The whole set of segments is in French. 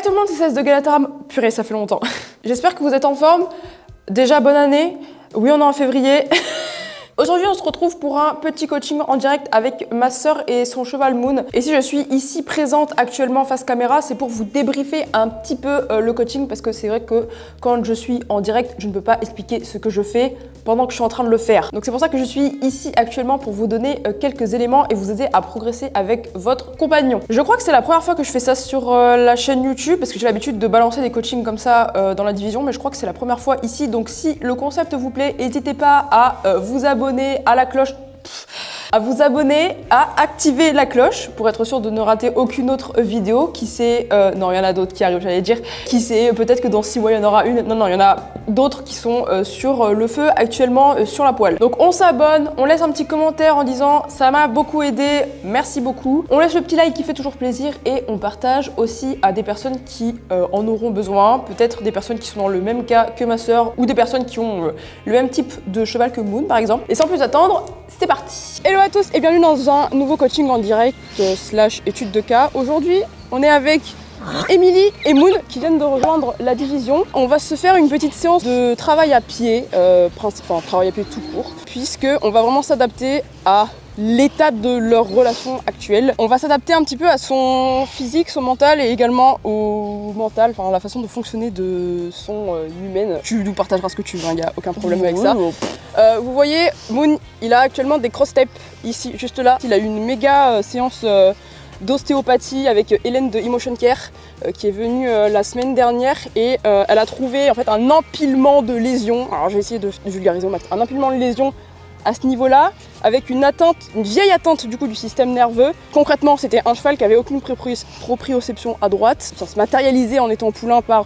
tout le monde, c'est Cess de Galataram. Purée, ça fait longtemps. J'espère que vous êtes en forme. Déjà, bonne année. Oui, on est en février. Aujourd'hui, on se retrouve pour un petit coaching en direct avec ma sœur et son cheval Moon. Et si je suis ici présente actuellement face caméra, c'est pour vous débriefer un petit peu le coaching parce que c'est vrai que quand je suis en direct, je ne peux pas expliquer ce que je fais pendant que je suis en train de le faire. Donc c'est pour ça que je suis ici actuellement pour vous donner quelques éléments et vous aider à progresser avec votre compagnon. Je crois que c'est la première fois que je fais ça sur la chaîne YouTube parce que j'ai l'habitude de balancer des coachings comme ça dans la division, mais je crois que c'est la première fois ici. Donc si le concept vous plaît, n'hésitez pas à vous abonner à la cloche, à vous abonner, à activer la cloche pour être sûr de ne rater aucune autre vidéo. Qui sait, non, il y en a d'autres qui arrivent, j'allais dire. Qui sait, peut-être que dans 6 mois, il y en aura une. Non, il y en a d'autres qui sont sur le feu actuellement sur la poêle. Donc on s'abonne, on laisse un petit commentaire en disant ça m'a beaucoup aidé, merci beaucoup. On laisse le petit like qui fait toujours plaisir et on partage aussi à des personnes qui en auront besoin. Peut-être des personnes qui sont dans le même cas que ma sœur ou des personnes qui ont le même type de cheval que Moon par exemple. Et sans plus attendre, c'est parti. Hello à tous et bienvenue dans un nouveau coaching en direct slash étude de cas. Aujourd'hui, on est avec Émilie et Moon qui viennent de rejoindre la division. On va se faire une petite séance de travail à pied, travail à pied tout court, puisque on va vraiment s'adapter à l'état de leur relation actuelle. On va s'adapter un petit peu à son physique, son mental et également au mental, enfin la façon de fonctionner de son humaine. Tu nous partageras ce que tu veux, il n'y a aucun problème avec ça. Vous voyez, Moon, il a actuellement des cross-steps ici, juste là. Il a eu une méga séance d'ostéopathie avec Hélène de Emotion Care qui est venue la semaine dernière et elle a trouvé en fait un empilement de lésions. Alors j'ai essayé de vulgariser au max. Un empilement de lésions à ce niveau-là, avec une vieille atteinte du coup du système nerveux. Concrètement, c'était un cheval qui avait aucune proprioception à droite. Ça se matérialisait en étant poulain par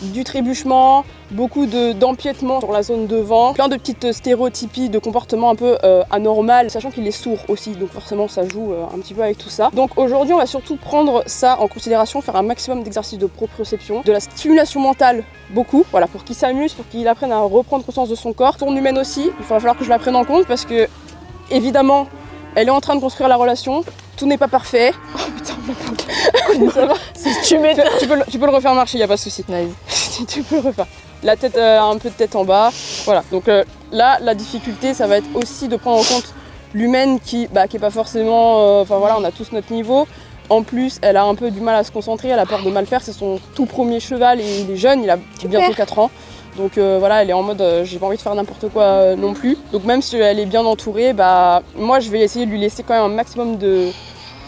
du trébuchement, beaucoup d'empiètement sur la zone devant, plein de petites stéréotypies de comportement un peu anormal, sachant qu'il est sourd aussi, donc forcément ça joue un petit peu avec tout ça. Donc aujourd'hui on va surtout prendre ça en considération, faire un maximum d'exercices de proprioception, de la stimulation mentale, beaucoup, voilà, pour qu'il s'amuse, pour qu'il apprenne à reprendre conscience de son corps. Son humaine aussi, il va falloir que je la prenne en compte parce que, évidemment, elle est en train de construire la relation, tout n'est pas parfait. Oh putain, ça va. Tu peux le refaire marcher, y a pas de souci. Nice. Tu peux le refaire. La tête, un peu de tête en bas. Voilà, donc là, la difficulté, ça va être aussi de prendre en compte l'humaine qui est pas forcément... Enfin voilà, on a tous notre niveau. En plus, elle a un peu du mal à se concentrer, elle a peur de mal faire. C'est son tout premier cheval et il est jeune, il a bientôt 4 ans. Donc voilà, elle est en mode j'ai pas envie de faire n'importe quoi non plus. Donc même si elle est bien entourée, moi je vais essayer de lui laisser quand même un maximum de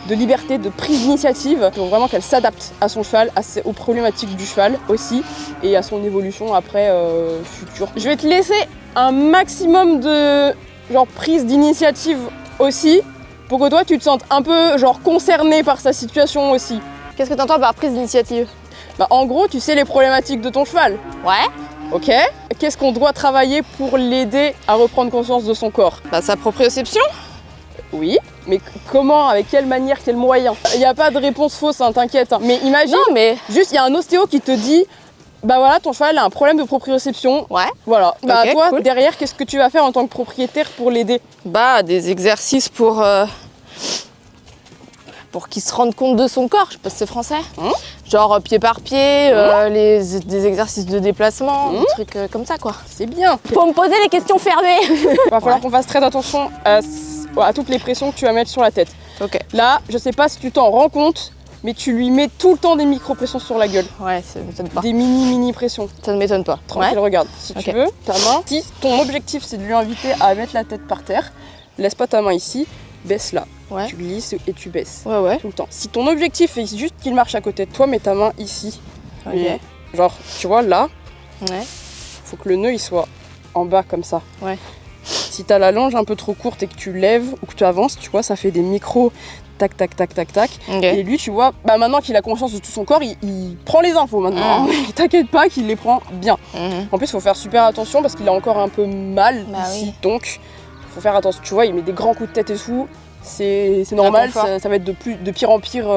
liberté, de prise d'initiative pour vraiment qu'elle s'adapte à son cheval, aux problématiques du cheval aussi et à son évolution après future. Je vais te laisser un maximum de prise d'initiative aussi pour que toi tu te sentes un peu concerné par sa situation aussi. Qu'est-ce que tu entends par prise d'initiative ? En gros, tu sais les problématiques de ton cheval. Ouais. Ok. Qu'est-ce qu'on doit travailler pour l'aider à reprendre conscience de son corps ? Sa proprioception ? Oui, mais comment, avec quelle manière, quel moyen ? Il n'y a pas de réponse fausse, hein, t'inquiète. Mais imagine, juste il y a un ostéo qui te dit voilà, ton cheval a un problème de proprioception. Ouais. Voilà. Okay, toi, cool. Derrière, qu'est-ce que tu vas faire en tant que propriétaire pour l'aider ? Des exercices pour qu'il se rende compte de son corps, je sais pas si c'est français. Genre pied par pied, des exercices de déplacement, des trucs comme ça quoi. C'est bien. Faut me poser les questions fermées. Il va falloir qu'on fasse très attention à toutes les pressions que tu vas mettre sur la tête. Ok. Là, je sais pas si tu t'en rends compte, mais tu lui mets tout le temps des micro-pressions sur la gueule. Ouais, ça m'étonne pas. Des mini pressions. Ça ne m'étonne pas. Tranquille, regarde. Si tu veux, ta main, si ton objectif c'est de lui inviter à mettre la tête par terre, laisse pas ta main ici, baisse-la. Ouais. Tu glisses et tu baisses. Ouais. Tout le temps. Si ton objectif est juste qu'il marche à côté de toi, mets ta main ici. Ok. Mais, tu vois, là, ouais. Faut que le nœud il soit en bas comme ça. Ouais. Si t'as la longe un peu trop courte et que tu lèves ou que tu avances, tu vois, ça fait des micros tac tac tac tac tac. Okay. Et lui, tu vois, maintenant qu'il a conscience de tout son corps, il prend les infos maintenant. T'inquiète pas qu'il les prend bien. En plus, il faut faire super attention parce qu'il a encore un peu mal ici. Oui. Donc, il faut faire attention. Tu vois, il met des grands coups de tête et tout. C'est normal, ça va être de pire en pire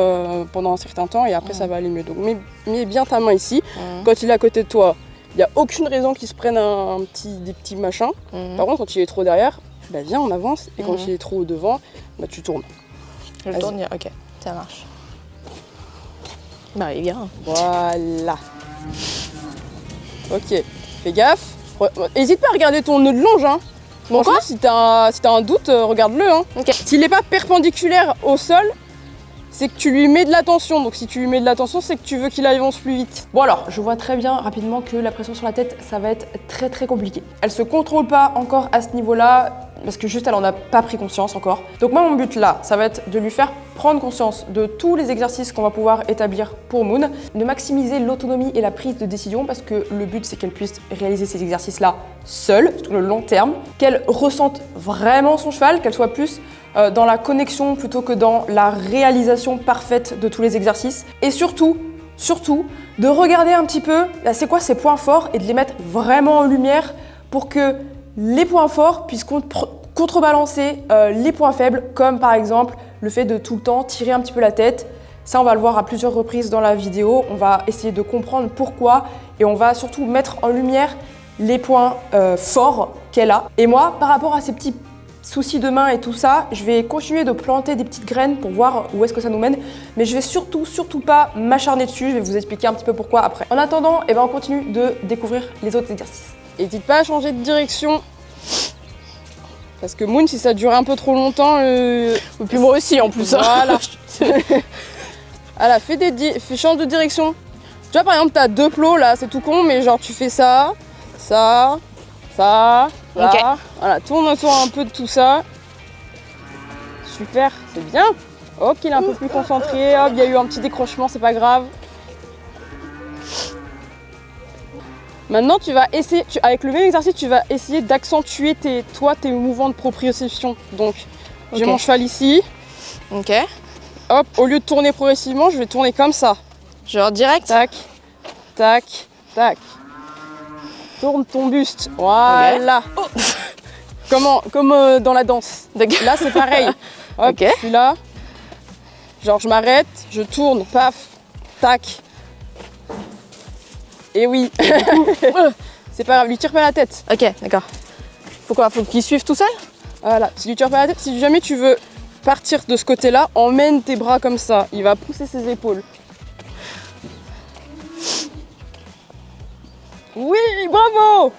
pendant un certain temps et après ça va aller mieux. Donc mets bien ta main ici. Quand il est à côté de toi, il n'y a aucune raison qu'il se prenne des petits machins. Par contre, quand il est trop derrière, viens, on avance. Et quand il est trop devant, tu tournes. Je tourne, ok, ça marche. Bah, il vient. Voilà. Ok, fais gaffe. Hésite pas à regarder ton nœud de longe, hein. Bon, Franchement, quoi si t'as un doute, regarde-le, hein. Ok. S'il n'est pas perpendiculaire au sol, c'est que tu lui mets de la tension. Donc si tu lui mets de la tension, c'est que tu veux qu'il avance plus vite. Bon alors, je vois très bien rapidement que la pression sur la tête, ça va être très compliqué. Elle se contrôle pas encore à ce niveau-là, parce que juste elle en a pas pris conscience encore. Donc moi mon but là, ça va être de lui faire prendre conscience de tous les exercices qu'on va pouvoir établir pour Moon, de maximiser l'autonomie et la prise de décision, parce que le but c'est qu'elle puisse réaliser ces exercices-là seule, sur le long terme, qu'elle ressente vraiment son cheval, qu'elle soit plus dans la connexion plutôt que dans la réalisation parfaite de tous les exercices. Et surtout, de regarder un petit peu, là, c'est quoi ses points forts et de les mettre vraiment en lumière pour que les points forts puissent contrebalancer les points faibles, comme par exemple le fait de tout le temps tirer un petit peu la tête. Ça, on va le voir à plusieurs reprises dans la vidéo. On va essayer de comprendre pourquoi et on va surtout mettre en lumière les points forts qu'elle a. Et moi, par rapport à ces petits soucis de main et tout ça, je vais continuer de planter des petites graines pour voir où est-ce que ça nous mène, mais je vais surtout pas m'acharner dessus, je vais vous expliquer un petit peu pourquoi après. En attendant, on continue de découvrir les autres exercices. N'hésite pas à changer de direction, parce que Moon, si ça dure un peu trop longtemps... Et puis moi aussi en plus. Voilà. Voilà, change de direction. Tu vois, par exemple, t'as 2 plots, là, c'est tout con, mais genre tu fais ça, ça... Ok. Voilà, tourne autour un peu de tout ça. Super, c'est bien. Hop, il est un peu plus concentré. Hop, il y a eu un petit décrochement, c'est pas grave. Maintenant, tu vas essayer, avec le même exercice, tu vas essayer d'accentuer tes mouvements de proprioception. Donc, j'ai mon cheval ici. Ok. Hop, au lieu de tourner progressivement, je vais tourner comme ça. Genre direct. Tac, tac, tac. Tourne ton buste, voilà. Okay. Comme dans la danse. Là c'est pareil. Hop, okay. Je suis là. Genre je m'arrête, je tourne, paf, tac. Et oui. C'est pas grave, lui tire pas la tête. Ok, d'accord. Faut quoi? Faut qu'il suive tout seul? Voilà, si lui tire pas la tête, si jamais tu veux partir de ce côté-là, emmène tes bras comme ça. Il va pousser ses épaules. Oui, bravo!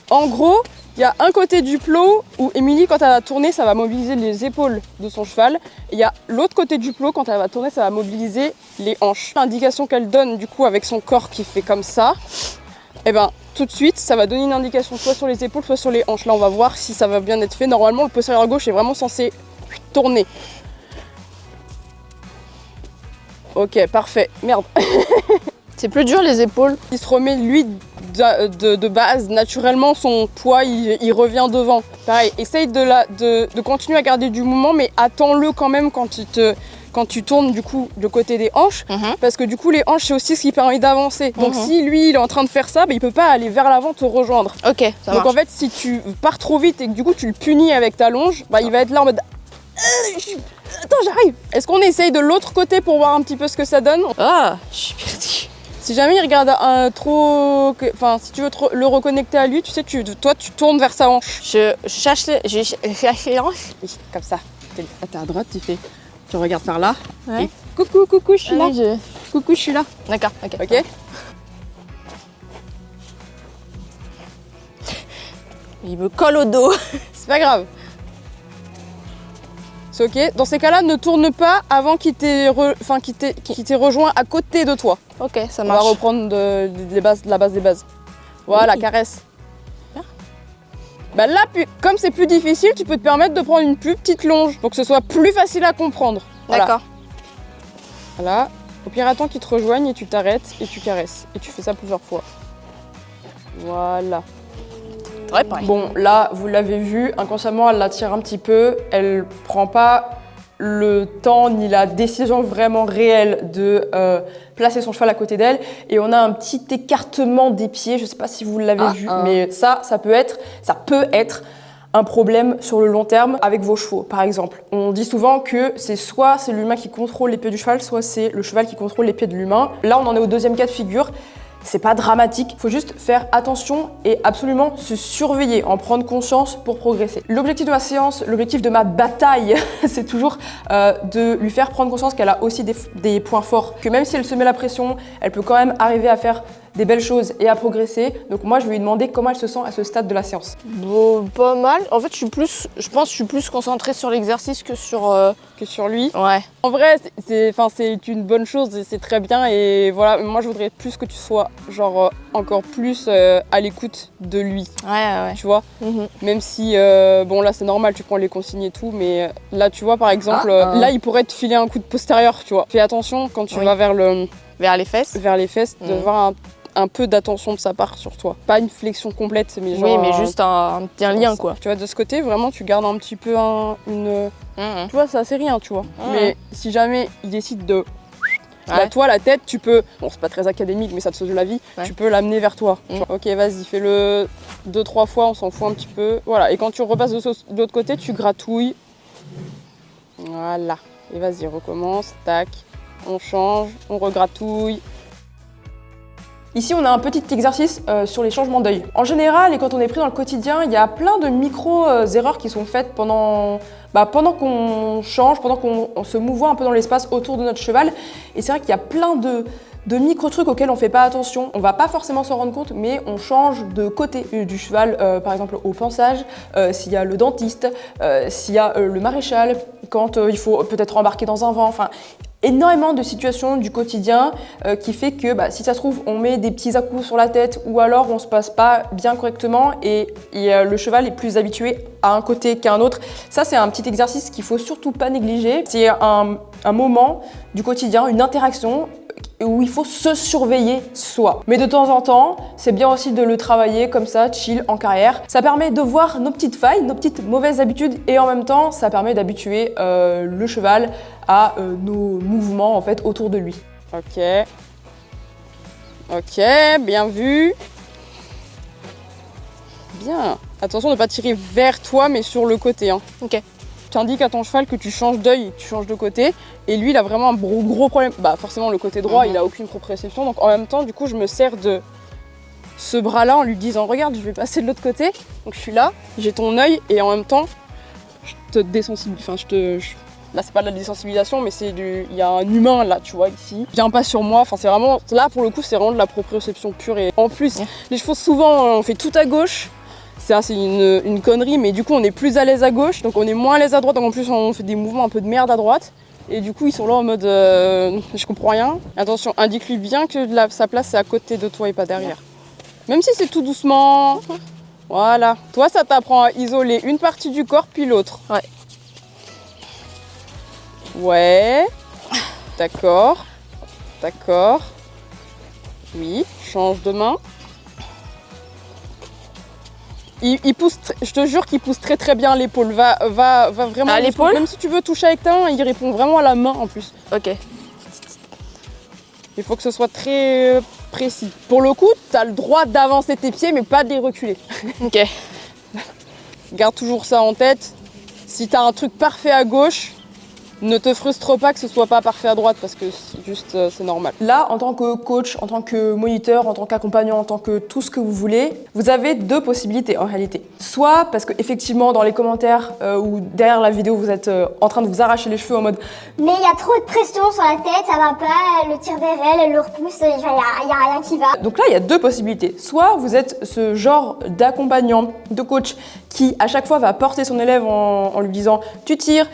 En gros, il y a un côté du plot où Émilie, quand elle va tourner, ça va mobiliser les épaules de son cheval. Et il y a l'autre côté du plot, quand elle va tourner, ça va mobiliser les hanches. L'indication qu'elle donne, du coup, avec son corps qui fait comme ça, tout de suite, ça va donner une indication soit sur les épaules, soit sur les hanches. Là, on va voir si ça va bien être fait. Normalement, le postérieur gauche est vraiment censé tourner. Ok, parfait. Merde. C'est plus dur les épaules. Il se remet lui de base, naturellement son poids il revient devant. Pareil, essaye de continuer à garder du mouvement, mais attends-le quand même quand tu tournes du coup du côté des hanches, parce que du coup les hanches c'est aussi ce qui permet d'avancer. Donc si lui il est en train de faire ça, il peut pas aller vers l'avant te rejoindre. Ok, ça marche. Donc en fait si tu pars trop vite et que du coup tu le punis avec ta longe, il va être là en mode attends j'arrive. Est-ce qu'on essaye de l'autre côté pour voir un petit peu ce que ça donne? Ah, je suis perdue. Si jamais il regarde si tu veux le reconnecter à lui, tu sais, toi tu tournes vers sa hanche. Je cherche les hanches. Oui, comme ça. T'es à droite, tu regardes par là. Ouais. Et coucou, je suis là. Oui, Coucou, je suis là. D'accord, ok. Ok. Il me colle au dos. C'est pas grave. C'est ok. Dans ces cas-là, ne tourne pas avant qu'il t'ait rejoint à côté de toi. Ok, ça marche. On va reprendre la base des bases. Voilà, oui. Caresse. Là, comme c'est plus difficile, tu peux te permettre de prendre une plus petite longe pour que ce soit plus facile à comprendre. Voilà. D'accord. Voilà. Au pire, attends qu'il te rejoigne et tu t'arrêtes et tu caresses. Et tu fais ça plusieurs fois. Voilà. Bon, là, vous l'avez vu, inconsciemment, elle la tire un petit peu. Elle prend pas le temps ni la décision vraiment réelle de placer son cheval à côté d'elle. Et on a un petit écartement des pieds. Je sais pas si vous l'avez vu, mais ça peut être un problème sur le long terme avec vos chevaux, par exemple. On dit souvent que c'est soit c'est l'humain qui contrôle les pieds du cheval, soit c'est le cheval qui contrôle les pieds de l'humain. Là, on en est au deuxième cas de figure. c'est pas dramatique. Il faut juste faire attention et absolument se surveiller, en prendre conscience pour progresser. L'objectif de ma séance, l'objectif de ma bataille, c'est toujours de lui faire prendre conscience qu'elle a aussi des points forts, que même si elle se met la pression, elle peut quand même arriver à faire des belles choses et à progresser. Donc moi, je vais lui demander comment elle se sent à ce stade de la séance. Bon, pas mal. En fait, je pense que je suis plus concentrée sur l'exercice que sur lui. Ouais. En vrai, c'est une bonne chose et c'est très bien. Et voilà, moi, je voudrais plus que tu sois genre encore plus à l'écoute de lui. Ouais. Tu vois, même si, bon là, c'est normal, tu prends les consignes et tout, mais là, tu vois, par exemple, là, il pourrait te filer un coup de postérieur, tu vois. Fais attention quand tu vas vers les fesses. Vers les fesses, de voir un peu d'attention de sa part sur toi. Pas une flexion complète, mais genre... Oui, mais juste un lien, quoi. Tu vois, de ce côté, vraiment, tu gardes un petit peu une... Tu vois, ça c'est rien, tu vois. Mais si jamais il décide de... Bah, toi, la tête, tu peux... Bon, c'est pas très académique, mais ça te sauve de la vie. Tu peux l'amener vers toi. Ok, vas-y, fais-le 2-3 fois, on s'en fout un petit peu. Voilà, et quand tu repasses de l'autre côté, tu gratouilles. Voilà. Et vas-y, recommence, tac. On change, on regratouille. Ici, on a un petit exercice sur les changements d'œil. En général, et quand on est pris dans le quotidien, il y a plein de micro-erreurs qui sont faites pendant qu'on change, pendant qu'on se mouvoie un peu dans l'espace autour de notre cheval. Et c'est vrai qu'il y a plein de micro-trucs auxquels on ne fait pas attention. On ne va pas forcément s'en rendre compte, mais on change de côté du cheval, par exemple au pansage, s'il y a le dentiste, s'il y a le maréchal, quand il faut peut-être embarquer dans un vent, enfin... énormément de situations du quotidien qui fait que si ça se trouve on met des petits à-coups sur la tête ou alors on se passe pas bien correctement et le cheval est plus habitué à un côté qu'à un autre. Ça c'est un petit exercice qu'il faut surtout pas négliger. C'est un moment du quotidien, une interaction où il faut se surveiller soi. Mais de temps en temps, c'est bien aussi de le travailler comme ça, chill, en carrière. Ça permet de voir nos petites failles, nos petites mauvaises habitudes et en même temps, ça permet d'habituer le cheval à nos mouvements en fait autour de lui. Ok. Ok, bien vu. Bien. Attention de ne pas tirer vers toi mais sur le côté. Hein. Ok. Tu indiques à ton cheval que tu changes d'œil, tu changes de côté. Et lui, il a vraiment un gros problème. Bah forcément, le côté droit, il a aucune proprioception. Donc en même temps, du coup, je me sers de ce bras-là en lui disant, regarde, je vais passer de l'autre côté. Donc je suis là, j'ai ton œil et en même temps, je te désensibilise. Enfin, là, c'est pas de la désensibilisation, mais il y a un humain là, tu vois, ici. Viens pas sur moi. Enfin, c'est vraiment, là, pour le coup, c'est vraiment de la proprioception pure. Et en plus, les chevaux, souvent, on fait tout à gauche. C'est une connerie, mais du coup on est plus à l'aise à gauche, donc on est moins à l'aise à droite, donc en plus on fait des mouvements un peu de merde à droite. Et du coup ils sont là en mode je comprends rien. Attention, indique-lui bien que sa place c'est à côté de toi et pas derrière. Même si c'est tout doucement. Voilà. Toi ça t'apprend à isoler une partie du corps puis l'autre. Ouais. Ouais. D'accord. D'accord. Oui, change de main. Il pousse, je te jure qu'il pousse très très bien l'épaule. Va vraiment à l'épaule. Même si tu veux toucher avec ta main, il répond vraiment à la main en plus. Ok. Il faut que ce soit très précis. Pour le coup, tu as le droit d'avancer tes pieds mais pas de les reculer. Ok. Garde toujours ça en tête. Si tu as un truc parfait à gauche, ne te frustre pas que ce soit pas parfait à droite parce que c'est normal. Là, en tant que coach, en tant que moniteur, en tant qu'accompagnant, en tant que tout ce que vous voulez, vous avez deux possibilités en réalité. Soit parce qu'effectivement dans les commentaires ou derrière la vidéo, vous êtes en train de vous arracher les cheveux en mode « Mais il y a trop de pression sur la tête, ça va pas, elle le tire vers elle, elle le repousse, il y a rien qui va. » Donc là, il y a deux possibilités. Soit vous êtes ce genre d'accompagnant, de coach qui à chaque fois va porter son élève en lui disant « Tu tires,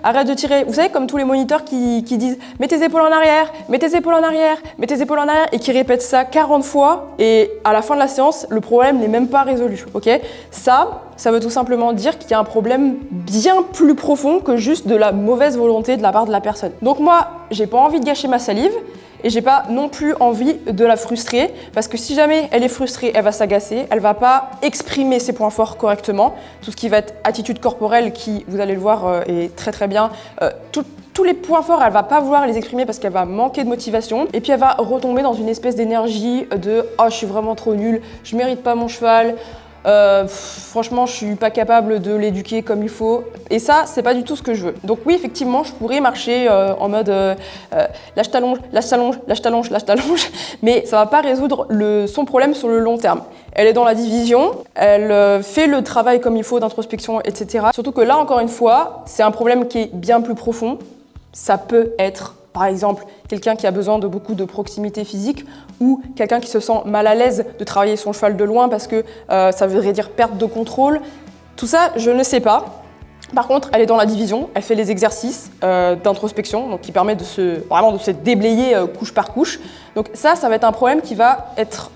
arrête de tirer ». Vous savez, comme tous les moniteurs qui disent « Mets tes épaules en arrière, mets tes épaules en arrière, mets tes épaules en arrière » et qui répètent ça 40 fois et à la fin de la séance, le problème n'est même pas résolu. Ok ? Ça veut tout simplement dire qu'il y a un problème bien plus profond que juste de la mauvaise volonté de la part de la personne. Donc moi, j'ai pas envie de gâcher ma salive. Et j'ai pas non plus envie de la frustrer parce que si jamais elle est frustrée, elle va s'agacer, elle va pas exprimer ses points forts correctement. Tout ce qui va être attitude corporelle qui, vous allez le voir, est très très bien. Tous les points forts, elle va pas vouloir les exprimer parce qu'elle va manquer de motivation. Et puis elle va retomber dans une espèce d'énergie de « Oh, je suis vraiment trop nulle, je mérite pas mon cheval ». Franchement, je suis pas capable de l'éduquer comme il faut. Et ça, c'est pas du tout ce que je veux. Donc oui, effectivement, je pourrais marcher en mode là je t'allonge, là je t'allonge, là je t'allonge, là je t'allonge, mais ça va pas résoudre son problème sur le long terme. Elle est dans la division, elle fait le travail comme il faut d'introspection, etc. Surtout que là, encore une fois, c'est un problème qui est bien plus profond. Ça peut être, par exemple, quelqu'un qui a besoin de beaucoup de proximité physique ou quelqu'un qui se sent mal à l'aise de travailler son cheval de loin parce que ça voudrait dire perte de contrôle. Tout ça, je ne sais pas. Par contre, elle est dans la division, elle fait les exercices d'introspection, donc qui permet vraiment de se déblayer couche par couche. Donc ça va être un problème qui va être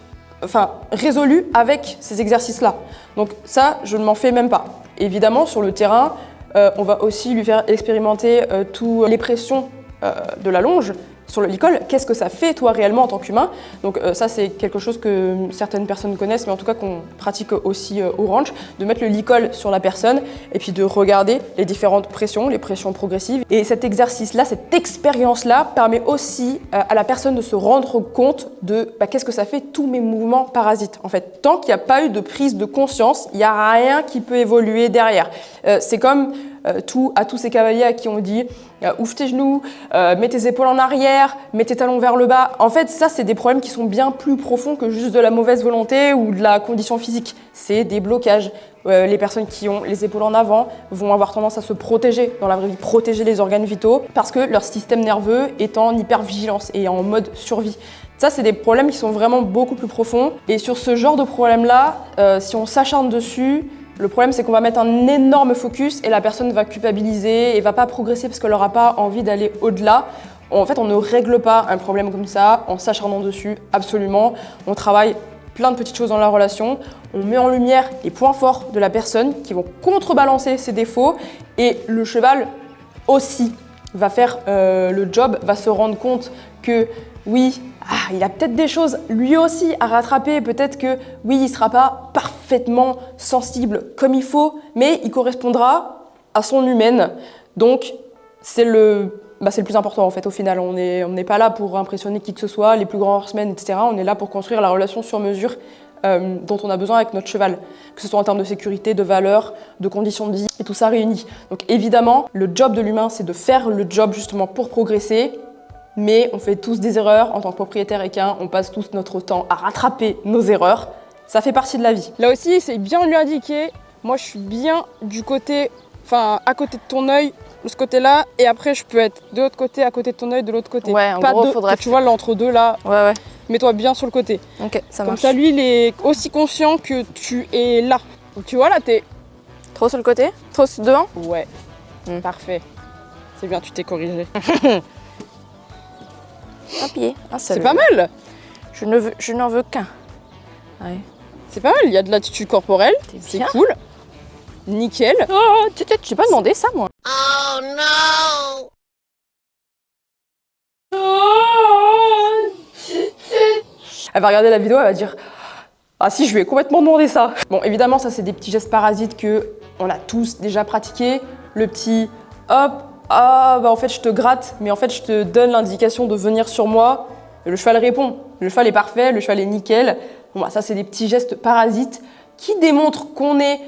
résolu avec ces exercices-là. Donc ça, je ne m'en fais même pas. Évidemment, sur le terrain, on va aussi lui faire expérimenter toutes les pressions de la longe sur le licol. Qu'est-ce que ça fait, toi, réellement, en tant qu'humain? Donc ça, c'est quelque chose que certaines personnes connaissent, mais en tout cas qu'on pratique aussi au ranch, de mettre le licol sur la personne et puis de regarder les différentes pressions, les pressions progressives. Et cet exercice-là, cette expérience-là, permet aussi à la personne de se rendre compte de qu'est-ce que ça fait, tous mes mouvements parasites. En fait, tant qu'il n'y a pas eu de prise de conscience, il n'y a rien qui peut évoluer derrière. C'est comme à tous ces cavaliers à qui on dit ouvre tes genoux, mets tes épaules en arrière, mets tes talons vers le bas. En fait, ça, c'est des problèmes qui sont bien plus profonds que juste de la mauvaise volonté ou de la condition physique. C'est des blocages. Les personnes qui ont les épaules en avant vont avoir tendance à se protéger, dans la vraie vie, protéger les organes vitaux, parce que leur système nerveux est en hypervigilance et en mode survie. Ça, c'est des problèmes qui sont vraiment beaucoup plus profonds. Et sur ce genre de problème-là, si on s'acharne dessus, le problème, c'est qu'on va mettre un énorme focus et la personne va culpabiliser et va pas progresser parce qu'elle n'aura pas envie d'aller au-delà. En fait, on ne règle pas un problème comme ça en s'acharnant dessus, absolument. On travaille plein de petites choses dans la relation. On met en lumière les points forts de la personne qui vont contrebalancer ses défauts et le cheval aussi va faire le job, va se rendre compte que oui, il a peut-être des choses lui aussi à rattraper, peut-être que oui, il ne sera pas parfaitement sensible comme il faut, mais il correspondra à son humaine. Donc c'est le plus important en fait au final. On n'est pas là pour impressionner qui que ce soit, les plus grands horsemen, etc. On est là pour construire la relation sur mesure dont on a besoin avec notre cheval, que ce soit en termes de sécurité, de valeur, de conditions de vie, et tout ça réuni. Donc évidemment, le job de l'humain, c'est de faire le job justement pour progresser, mais on fait tous des erreurs. En tant que propriétaire équin, on passe tous notre temps à rattraper nos erreurs. Ça fait partie de la vie. Là aussi, c'est bien lui indiquer. Moi, je suis bien du côté, à côté de ton œil, de ce côté-là, et après, je peux être de l'autre côté, à côté de ton œil, de l'autre côté. Ouais, en gros, faudrait... Tu vois, l'entre-deux, là, ouais. Mets-toi bien sur le côté. Ok, ça Comme marche. ça, lui, il est aussi conscient que tu es là. Donc, tu vois, là, t'es... Trop sur le côté? Trop devant? Ouais, parfait. C'est bien, tu t'es corrigé. Un pied, un seul. C'est pas mal. Je n'en veux qu'un. Ouais. C'est pas mal, il y a de l'attitude corporelle, c'est bien. cool. Nickel. Oh, j'ai pas demandé ça, moi. Oh no! Elle va regarder la vidéo, elle va dire « Ah si, je lui ai complètement demandé ça !» Bon, évidemment, ça, c'est des petits gestes parasites qu'on a tous déjà pratiqués. Le petit « Hop, en fait, je te gratte, mais en fait, je te donne l'indication de venir sur moi. » Et le cheval répond. Le cheval est parfait, le cheval est nickel. Bon, ça, c'est des petits gestes parasites qui démontrent qu'on n'est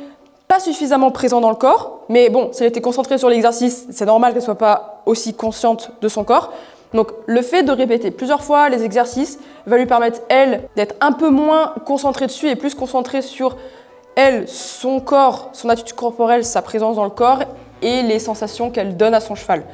pas suffisamment présent dans le corps. Mais bon, si elle était concentrée sur l'exercice, c'est normal qu'elle ne soit pas aussi consciente de son corps. Donc le fait de répéter plusieurs fois les exercices va lui permettre, elle, d'être un peu moins concentrée dessus et plus concentrée sur elle, son corps, son attitude corporelle, sa présence dans le corps et les sensations qu'elle donne à son cheval.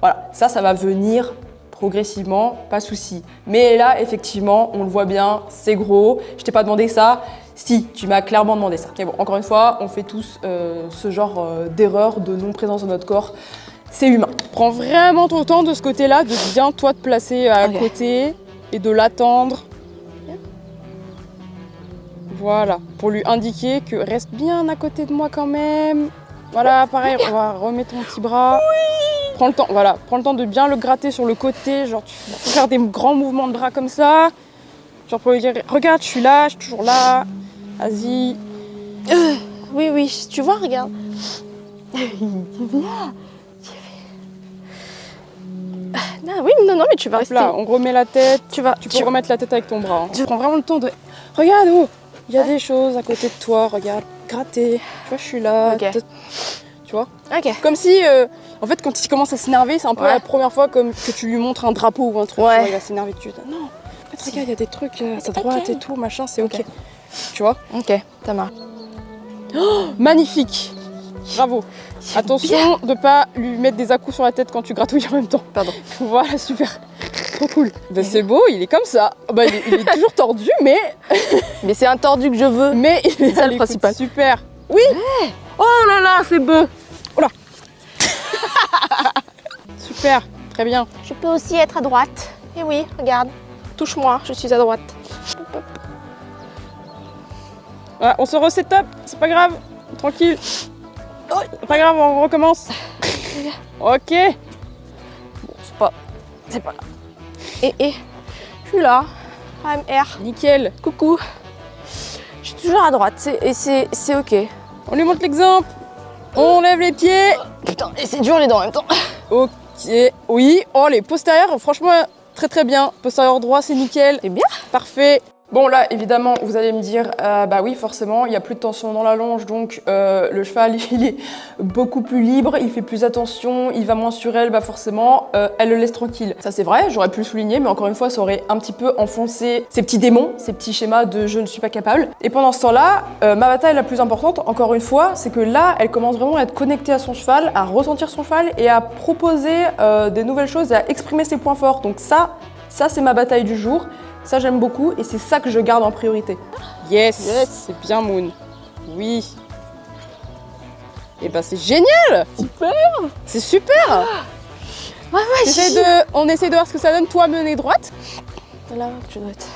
Voilà, ça va venir progressivement, pas de souci. Mais là, effectivement, on le voit bien, c'est gros. Je t'ai pas demandé ça. Si, tu m'as clairement demandé ça. Mais bon, encore une fois, on fait tous ce genre d'erreur de non-présence de notre corps. C'est humain. Prends vraiment ton temps de ce côté-là, de bien toi te placer à côté et de l'attendre. Voilà, pour lui indiquer que reste bien à côté de moi quand même. Voilà, pareil, on va remettre ton petit bras. Oui. Prends le temps, voilà, prends le temps de bien le gratter sur le côté, genre tu peux faire des grands mouvements de bras comme ça. Genre pour lui dire, regarde, je suis là, je suis toujours là. Vas-y. Oui, tu vois, regarde. Non, mais tu vas rester. Là, on remet la tête. Tu peux remettre la tête avec ton bras. Tu prends vraiment le temps de. Regarde, Il y a des choses à côté de toi, regarde, gratter. Tu vois, je suis là. Ok. Tu vois? Ok. Comme si, en fait, quand il commence à s'énerver, c'est un peu Ouais. la première fois comme que tu lui montres un drapeau ou un truc. Ouais. Tu vois, il va s'énerver dessus. Non, en fait, regarde, il y a des trucs à sa droite et tout, machin, c'est ok. Tu vois? Ok, ça marche. Magnifique. Bravo. Attention de pas lui mettre des à-coups sur la tête quand tu gratouilles en même temps. Pardon. Voilà, super. Trop cool. Ben, c'est beau, il est comme ça. Ben, il est toujours tordu, mais Mais c'est un tordu que je veux. il est ça, à le l'écoute. principal. Super. Oui. Oh là là, c'est beau. Oh là. Super. Très bien. Je peux aussi être à droite. Et oui, regarde. Touche-moi, je suis à droite. Voilà, on se reset up. C'est pas grave. Tranquille. C'est pas grave, on recommence. Ok. C'est pas là. Et, je suis là. I'm here. Nickel. Coucou. Je suis toujours à droite, c'est ok. On lui montre l'exemple. On lève les pieds. Putain, et c'est dur les dents en même temps. Ok. Oui. Oh, les postérieurs, franchement, très très bien. Postérieur droit, c'est nickel. C'est bien. Parfait. Bon là évidemment vous allez me dire bah oui forcément il n'y a plus de tension dans la longe donc le cheval il est beaucoup plus libre, il fait plus attention, il va moins sur elle, bah forcément elle le laisse tranquille. Ça c'est vrai, j'aurais pu le souligner mais encore une fois ça aurait un petit peu enfoncé ces petits démons, ces petits schémas de je ne suis pas capable. Et pendant ce temps-là, ma bataille la plus importante encore une fois c'est que là elle commence vraiment à être connectée à son cheval, à ressentir son cheval et à proposer des nouvelles choses et à exprimer ses points forts. Donc ça c'est ma bataille du jour. Ça, j'aime beaucoup et c'est ça que je garde en priorité. Yes. C'est bien, Moon. Oui. Et ben, c'est génial. Super. C'est super. Ouais, On essaie de voir ce que ça donne, toi, mener droite. Là, tu dois être.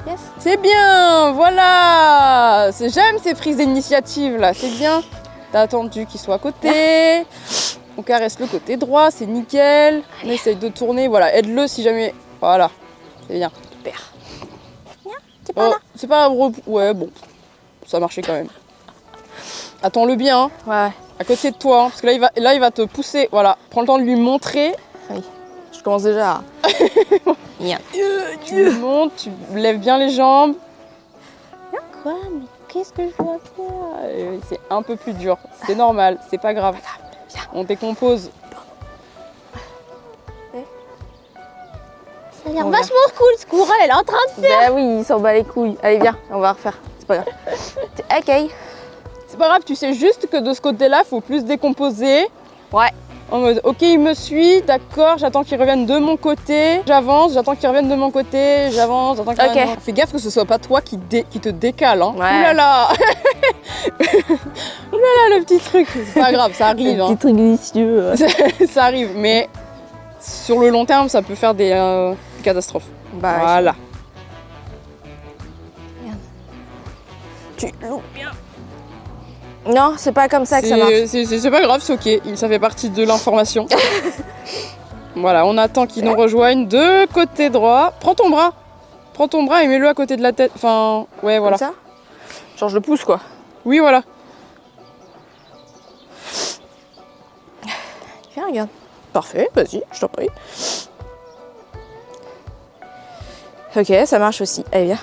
Yes. C'est bien, voilà. J'aime ces prises d'initiative, là. C'est bien. T'as attendu qu'il soit à côté. On caresse le côté droit, c'est nickel. On essaye de tourner, voilà. Aide-le si jamais... Voilà. C'est bien. Super. Oh, c'est pas un gros... Ouais, bon. Ça marchait quand même. Attends-le bien, hein. Ouais. À côté de toi, hein, parce que là il va te pousser. Voilà, prends le temps de lui montrer. Je commence déjà à. Tu lui montres, tu lèves bien les jambes. Quoi? Mais qu'est-ce que je dois faire? C'est un peu plus dur, c'est normal, c'est pas grave. On décompose. Ça a l'air vachement cool ce cours, elle est en train de faire. Bah oui, il s'en bat les couilles. Allez, viens, on va refaire. C'est pas grave. Ok. C'est pas grave, tu sais juste que de ce côté-là, faut plus décomposer. Ouais. En mode, ok, il me suit, d'accord, j'attends qu'il revienne de mon côté. J'avance, j'attends qu'il revienne de mon côté. J'avance, j'attends qu'il revienne de mon côté. Fais gaffe que ce soit pas toi qui te décale, hein. Ouais. Oulala. Oulala, le petit truc. C'est pas grave, ça arrive, hein. truc vicieux. Ça arrive, mais sur le long terme, ça peut faire des catastrophes. Bah, Voilà. tu loupes bien. Non, c'est pas comme ça que ça marche. C'est pas grave, c'est ok, ça fait partie de l'information. Voilà, on attend qu'ils nous rejoignent de côté droit. Prends ton bras et mets-le à côté de la tête. Enfin, ouais, voilà. Comme ça? Genre, je le pousse, quoi. Oui, voilà. Viens, regarde. Parfait, vas-y, je t'en prie. Ok, ça marche aussi. Allez, viens.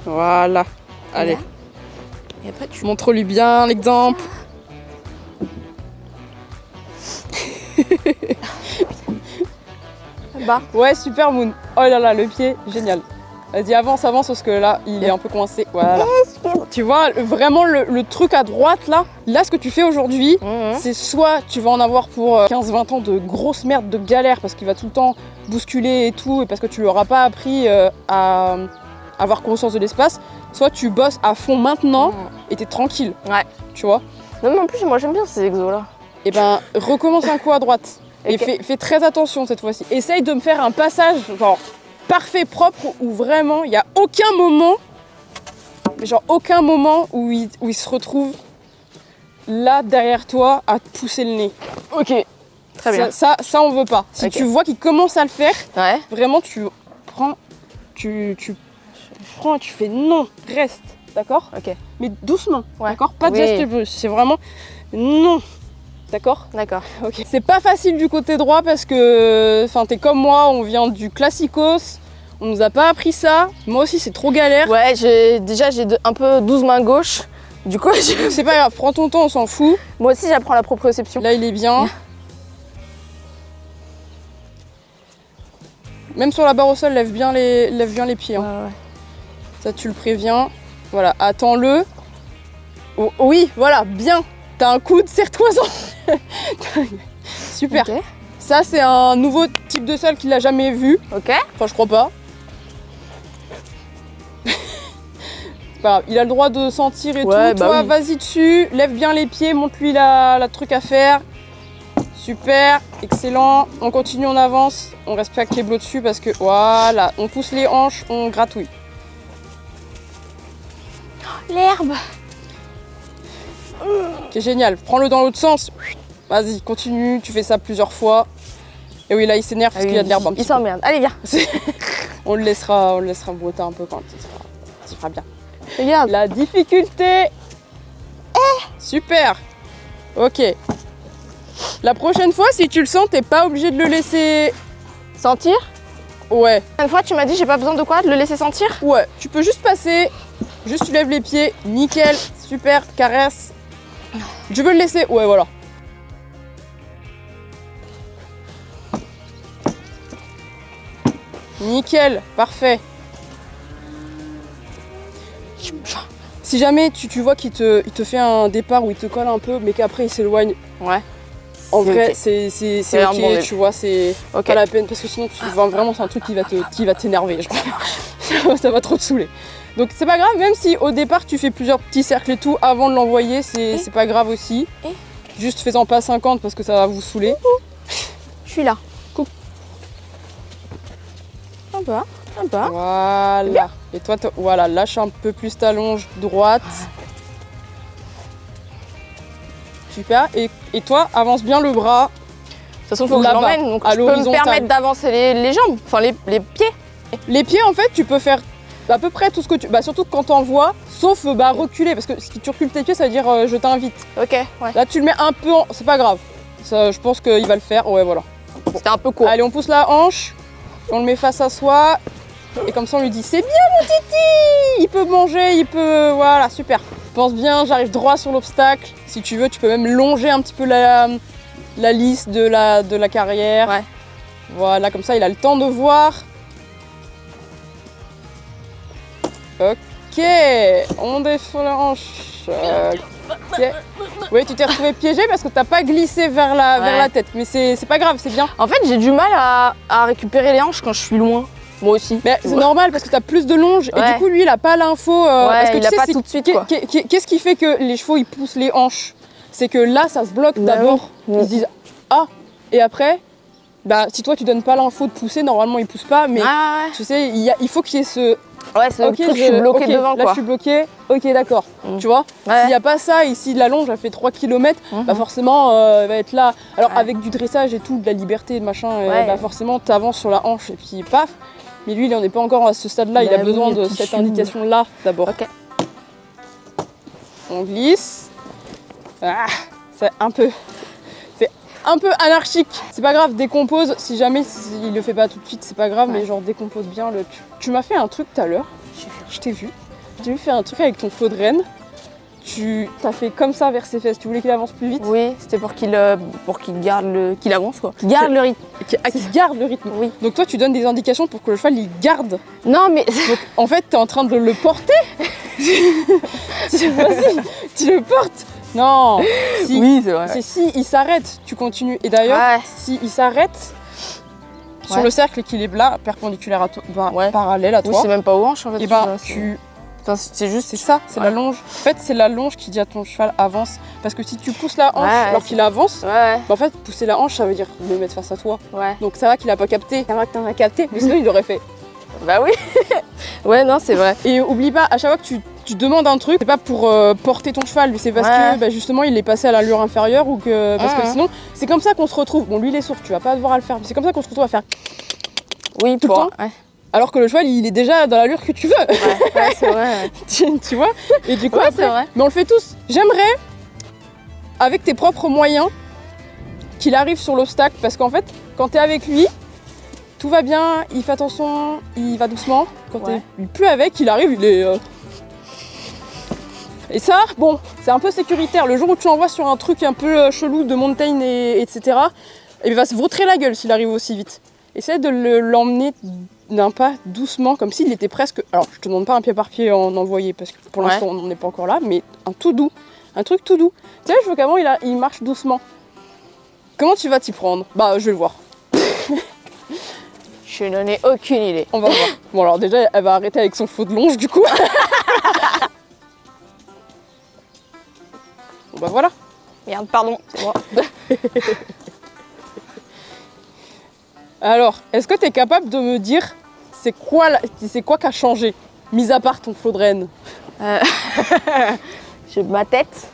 Voilà. Allez, Et après, tu... montre-lui bien l'exemple. Bah. Ouais, super Moon. Oh là là, le pied, génial. Vas-y, avance, parce que là, il est un peu coincé. Voilà. Tu vois, vraiment, le truc à droite, là, ce que tu fais aujourd'hui, c'est soit tu vas en avoir pour 15-20 ans de grosse merde, de galère, parce qu'il va tout le temps bousculer et tout, et parce que tu lui auras pas appris à avoir conscience de l'espace, soit tu bosses à fond maintenant, et t'es tranquille. Ouais. Tu vois. Non, mais en plus, moi, j'aime bien ces exos-là. Et ben, recommence un coup à droite. Et Ok. fais très attention cette fois-ci. Essaye de me faire un passage genre parfait, propre, où vraiment il n'y a aucun moment, genre aucun moment où il se retrouve là derrière toi à te pousser le nez. Ok. Très bien. Ça on veut pas. Si Ok. tu vois qu'il commence à le faire, Ouais. vraiment tu prends, tu prends et tu fais non, reste, d'accord? Ok. Mais doucement, Ouais. d'accord? Pas de Oui. geste brusque, c'est vraiment non. D'accord? D'accord. Ok. C'est pas facile du côté droit parce que t'es comme moi, on vient du classicos, on nous a pas appris ça. Moi aussi, c'est trop galère. Ouais, j'ai un peu 12 mains gauches. Du coup, C'est pas grave, prends ton temps, on s'en fout. moi aussi j'apprends la proprioception. Là, il est bien. Même sur la barre au sol, lève bien les pieds. Hein. Ouais. Ça, tu le préviens. Voilà, attends-le. Oh, oui, voilà, bien. T'as un coude, serre-toi-en. Super. Ok. Ça, c'est un nouveau type de sol qu'il a jamais vu. Ok. Enfin, je crois pas. C'est pas grave, il a le droit de sentir et Ouais, tout. bah Toi, oui. vas-y dessus, lève bien les pieds, montre-lui la truc à faire. Super, excellent. On continue, on avance. On respecte les blocs dessus parce que voilà, on pousse les hanches, on gratouille. L'herbe. C'est génial. Prends-le dans l'autre sens. Vas-y, continue. Tu fais ça plusieurs fois. Et oui, là, il s'énerve parce qu'il y a de l'herbe un petit Il s'emmerde. Allez, viens. peu. On le laissera botter un peu quand il sera bien. Regarde. La difficulté. Super. Ok. La prochaine fois, si tu le sens, t'es pas obligé de le laisser. Sentir. Ouais. Une fois, tu m'as dit, j'ai pas besoin de quoi? De le laisser sentir? Ouais. Tu peux juste passer. Juste tu lèves les pieds. Nickel. Super. Caresse. Je veux le laisser. Ouais, voilà. Nickel. Parfait. Si jamais tu vois qu'il te fait un départ où il te colle un peu, mais qu'après il s'éloigne, Ouais. en C'est vrai, ok. c'est un ok, bon tu vois, c'est Ok. pas la peine, parce que sinon, vraiment, c'est un truc qui va t'énerver, je crois. Ça va trop te saouler. Donc c'est pas grave, même si au départ tu fais plusieurs petits cercles et tout avant de l'envoyer, c'est pas grave aussi. Juste fais-en pas 50 parce que ça va vous saouler. Je suis là. Sympa. Sympa. Voilà. Et toi, voilà, lâche un peu plus ta longe droite. Super. Et toi, avance bien le bras. De toute façon, faut que je Là-bas, l'emmène, donc à je peux me l'horizontale. permettre d'avancer les jambes, enfin les pieds. Les pieds, en fait, tu peux faire à peu près tout ce que tu... surtout quand t'envoies, sauf reculer. Parce que si tu recules tes pieds, ça veut dire je t'invite. Ok, ouais. Là, tu le mets un peu en... C'est pas grave. Ça, je pense qu'il va le faire. Ouais, voilà. C'était un peu court. Allez, on pousse la hanche. On le met face à soi. Et comme ça, on lui dit, c'est bien mon titi. Il peut manger, il peut... Voilà, super. Pense bien, j'arrive droit sur l'obstacle. Si tu veux, tu peux même longer un petit peu la lisse de la carrière. Ouais. Voilà, comme ça, il a le temps de voir. Ok, on défend la hanche. Ok. Oui, tu t'es retrouvé piégé parce que t'as pas glissé vers la tête. Mais c'est pas grave, c'est bien. En fait, j'ai du mal à récupérer les hanches quand je suis loin. Moi aussi. Mais c'est normal parce que t'as plus de longe et Ouais. du coup lui il a pas l'info. Parce que il tu a sais, pas c'est- tout de suite, quoi. Qu'est-ce qui fait que les chevaux ils poussent les hanches? C'est que là ça se bloque Bah d'abord. oui. Ils se disent ah, et après, si toi tu donnes pas l'info de pousser, normalement ils poussent pas. Mais Ah tu sais, il faut qu'il y ait ce. ouais, c'est Ok, le truc, je suis bloquée ok, devant, là quoi. je suis bloquée. Ok, d'accord. Mm. Tu vois? Ouais. S'il n'y a pas ça, ici la longe elle fait 3 km, Mhm. forcément elle va être là. Alors Ouais. avec du dressage et tout, de la liberté, de machin, Ouais. forcément tu avances sur la hanche et puis paf. Mais lui il en est pas encore à ce stade-là, il a Bah besoin oui, de puis cette chou. indication-là d'abord. Ok. On glisse. Ah, c'est un peu anarchique. C'est pas grave, décompose. Si jamais il le fait pas tout de suite, c'est pas grave, Ouais. mais genre décompose bien. Tu m'as fait un truc tout à l'heure. Je t'ai vu. Je t'ai vu faire un truc avec ton faux de renne. Tu t'as fait comme ça vers ses fesses. Tu voulais qu'il avance plus vite. Oui, c'était pour qu'il garde qu'il avance, quoi. Qu'il garde le rythme. Qu'il garde le rythme. Oui. Donc toi, tu donnes des indications pour que le cheval il garde. Non, mais Donc en fait, t'es en train de le porter. Vas-y, tu le portes. Non. Si. oui, c'est vrai. C'est si il s'arrête, tu continues. Et d'ailleurs, Ouais. si il s'arrête sur Ouais. le cercle et qu'il est là, perpendiculaire à toi, Ouais. parallèle à Oui, toi, c'est même pas aux hanches, en fait. et ben c'est- tu, Enfin, c'est juste. c'est ça, c'est la longe. En fait, c'est la longe qui dit à ton cheval avance. Parce que si tu pousses la hanche Ouais, alors c'est- qu'il avance, Ouais, en fait, pousser la hanche, ça veut dire le mettre face à toi. ouais. Donc ça va qu'il a pas capté. Ça va que t'en as capté. Mais sinon, il aurait fait. Bah oui. Ouais, non, c'est vrai. Et oublie pas, à chaque fois que tu demandes un truc, c'est pas pour porter ton cheval, mais c'est parce Ouais. que justement il est passé à l'allure inférieure ou que. Parce que Mhm. sinon, c'est comme ça qu'on se retrouve. Bon, lui il est sourd, tu vas pas devoir à le faire, mais c'est comme ça qu'on se retrouve à faire. Oui, Tout le temps. Ouais, Alors que le cheval il est déjà dans l'allure que tu veux, ouais, c'est vrai. tu vois. Et du coup, Ouais, après, c'est vrai. mais on le fait tous. J'aimerais, avec tes propres moyens, qu'il arrive sur l'obstacle, parce qu'en fait, quand t'es avec lui, tout va bien, il fait attention, il va doucement. Quand t'es plus avec, il arrive, il est... Et ça, bon, c'est un peu sécuritaire. Le jour où tu l'envoies sur un truc un peu chelou de montagne, etc., il va se vautrer la gueule s'il arrive aussi vite. Essaye de l'emmener d'un pas doucement, comme s'il était presque... Alors, je te demande pas un pied par pied en envoyer, parce que pour l'instant, on n'en est pas encore là, mais un tout doux. Un truc tout doux. Tu sais, je veux qu'avant, il marche doucement. Comment tu vas t'y prendre? Bah, je vais le voir. Je n'en ai aucune idée. On va voir. Bon, alors déjà, elle va arrêter avec son faux de longe, du coup. Bon, bah voilà. Merde, pardon, c'est moi. Alors, est-ce que tu es capable de me dire c'est quoi qui a changé, mis à part ton flot de reine? Ma tête,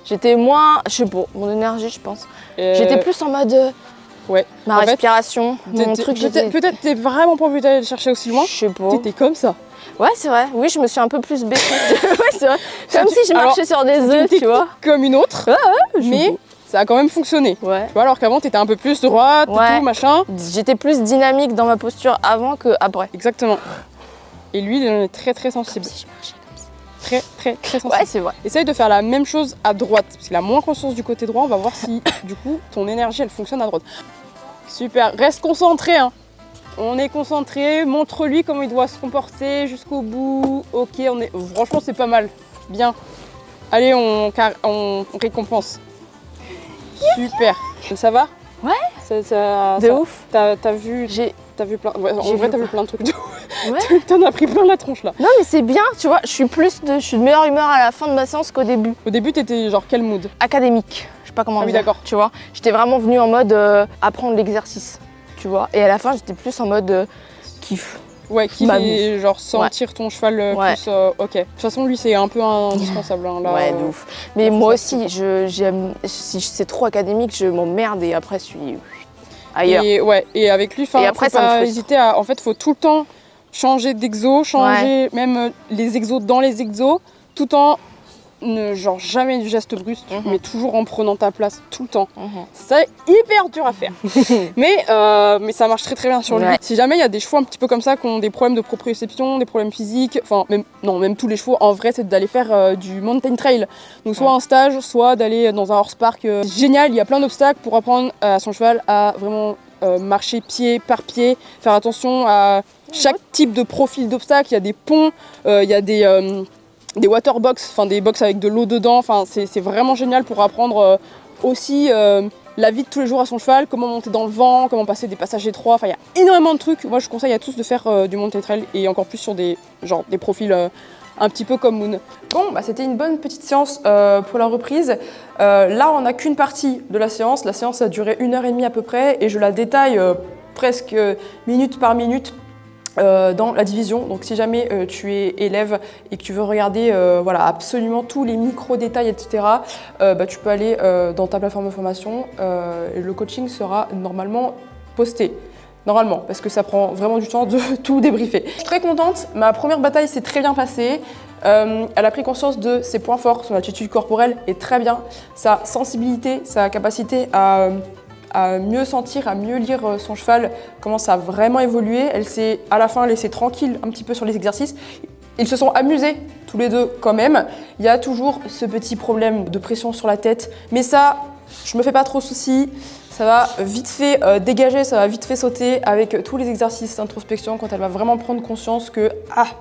j'étais moins, je sais pas, mon énergie, je pense. J'étais plus en mode ouais. ma en respiration, mon truc. Peut-être t'es vraiment pas envie d'aller le chercher aussi loin. Je sais pas. T'étais comme ça. Ouais, c'est vrai. Oui, je me suis un peu plus baissée. Ouais, c'est vrai. Comme si je marchais sur des œufs, tu vois. Comme une autre. Mais ça a quand même fonctionné. Ouais. Tu vois, alors qu'avant t'étais un peu plus droite, et tout, machin. J'étais plus dynamique dans ma posture avant qu'après. Exactement. Et lui, il est très très sensible. Si je marchais comme ça. Très très très sensible. Ouais, c'est vrai. Essaye de faire la même chose à droite, parce qu'il a moins conscience du côté droit. On va voir si, du coup, ton énergie, elle fonctionne à droite. Super, reste concentré, hein. On est concentré, montre-lui comment il doit se comporter jusqu'au bout. Ok, franchement, c'est pas mal. Bien. Allez, on récompense. Super. Ça va? Ouais. De ouf. T'as vu plein... Ouais, en vrai, t'as vu plein de trucs de ouf. Ouais. T'en as pris plein la tronche, là. Non, mais c'est bien, tu vois. Je suis de meilleure humeur à la fin de ma séance qu'au début. Au début, t'étais genre quel mood? Académique. Je sais pas comment dire. D'accord. Tu vois. J'étais vraiment venue en mode apprendre l'exercice. Tu vois. Et à la fin, j'étais plus en mode kiff. Ouais, kiff et genre sentir ton cheval plus... ok. De toute façon, lui, c'est un peu indispensable. Hein, là, ouais, de ouf. Mais moi aussi, si c'est trop académique, je m'emmerde et après, je suis ailleurs. Et avec lui, et après, faut pas hésiter à... En fait, faut tout le temps changer d'exo, changer même les exos dans les exos, tout en... genre jamais du geste brusque, mais toujours en prenant ta place tout le temps. C'est hyper dur à faire. mais ça marche très très bien sur lui. Si jamais il y a des chevaux un petit peu comme ça qui ont des problèmes de proprioception, des problèmes physiques, enfin même tous les chevaux, en vrai c'est d'aller faire du mountain trail. Donc soit un stage, soit d'aller dans un horse park. C'est génial, il y a plein d'obstacles pour apprendre à son cheval à vraiment marcher pied par pied, faire attention à chaque type de profil d'obstacle. Il y a des ponts, il y a des water box, enfin des box avec de l'eau dedans, enfin c'est vraiment génial pour apprendre aussi la vie de tous les jours à son cheval, comment monter dans le vent, comment passer des passages étroits, enfin il y a énormément de trucs. Moi je conseille à tous de faire du mountain trail et encore plus sur des profils un petit peu comme Moon. Bon, bah, c'était une bonne petite séance pour la reprise. Là on n'a qu'une partie de la séance a duré 1h30 à peu près et je la détaille presque minute par minute dans la division. Donc si jamais tu es élève et que tu veux regarder voilà, absolument tous les micro-détails, etc., tu peux aller dans ta plateforme de formation et le coaching sera normalement posté. Normalement, parce que ça prend vraiment du temps de tout débriefer. Je suis très contente, ma première bataille s'est très bien passée. Elle a pris conscience de ses points forts, son attitude corporelle est très bien, sa sensibilité, sa capacité à mieux sentir, à mieux lire son cheval, commence à vraiment évoluer. Elle s'est à la fin laissée tranquille un petit peu sur les exercices. Ils se sont amusés tous les deux quand même. Il y a toujours ce petit problème de pression sur la tête, mais ça, je me fais pas trop soucis. Ça va vite fait dégager, ça va vite fait sauter avec tous les exercices d'introspection quand elle va vraiment prendre conscience que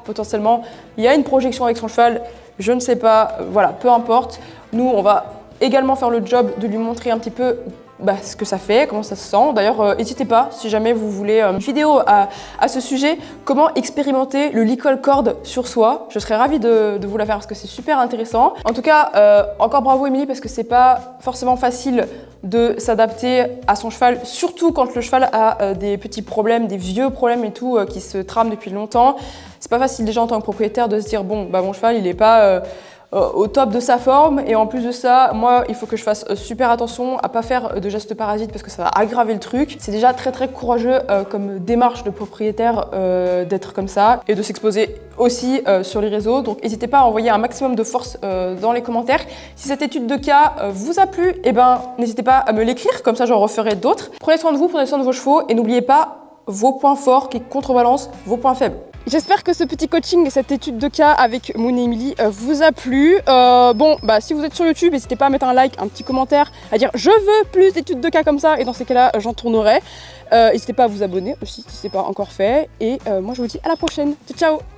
potentiellement il y a une projection avec son cheval, je ne sais pas, voilà, peu importe. Nous, on va également faire le job de lui montrer un petit peu ce que ça fait, comment ça se sent. D'ailleurs, n'hésitez pas, si jamais vous voulez une vidéo à ce sujet, comment expérimenter le licol cord sur soi. Je serais ravie de vous la faire parce que c'est super intéressant. En tout cas, encore bravo Émilie parce que c'est pas forcément facile de s'adapter à son cheval, surtout quand le cheval a des petits problèmes, des vieux problèmes et tout qui se trament depuis longtemps. C'est pas facile déjà en tant que propriétaire de se dire bon, mon cheval il est pas au top de sa forme. Et en plus de ça, moi, il faut que je fasse super attention à pas faire de gestes parasites parce que ça va aggraver le truc. C'est déjà très très courageux comme démarche de propriétaire d'être comme ça et de s'exposer aussi sur les réseaux. Donc n'hésitez pas à envoyer un maximum de force dans les commentaires. Si cette étude de cas vous a plu, eh ben, n'hésitez pas à me l'écrire, comme ça j'en referai d'autres. Prenez soin de vous, prenez soin de vos chevaux et n'oubliez pas vos points forts qui contrebalancent vos points faibles. J'espère que ce petit coaching et cette étude de cas avec Moon et Emily vous a plu. Si vous êtes sur YouTube, n'hésitez pas à mettre un like, un petit commentaire, à dire je veux plus d'études de cas comme ça et dans ces cas-là, j'en tournerai. N'hésitez pas à vous abonner aussi si ce n'est pas encore fait. Et moi, je vous dis à la prochaine. Ciao, ciao!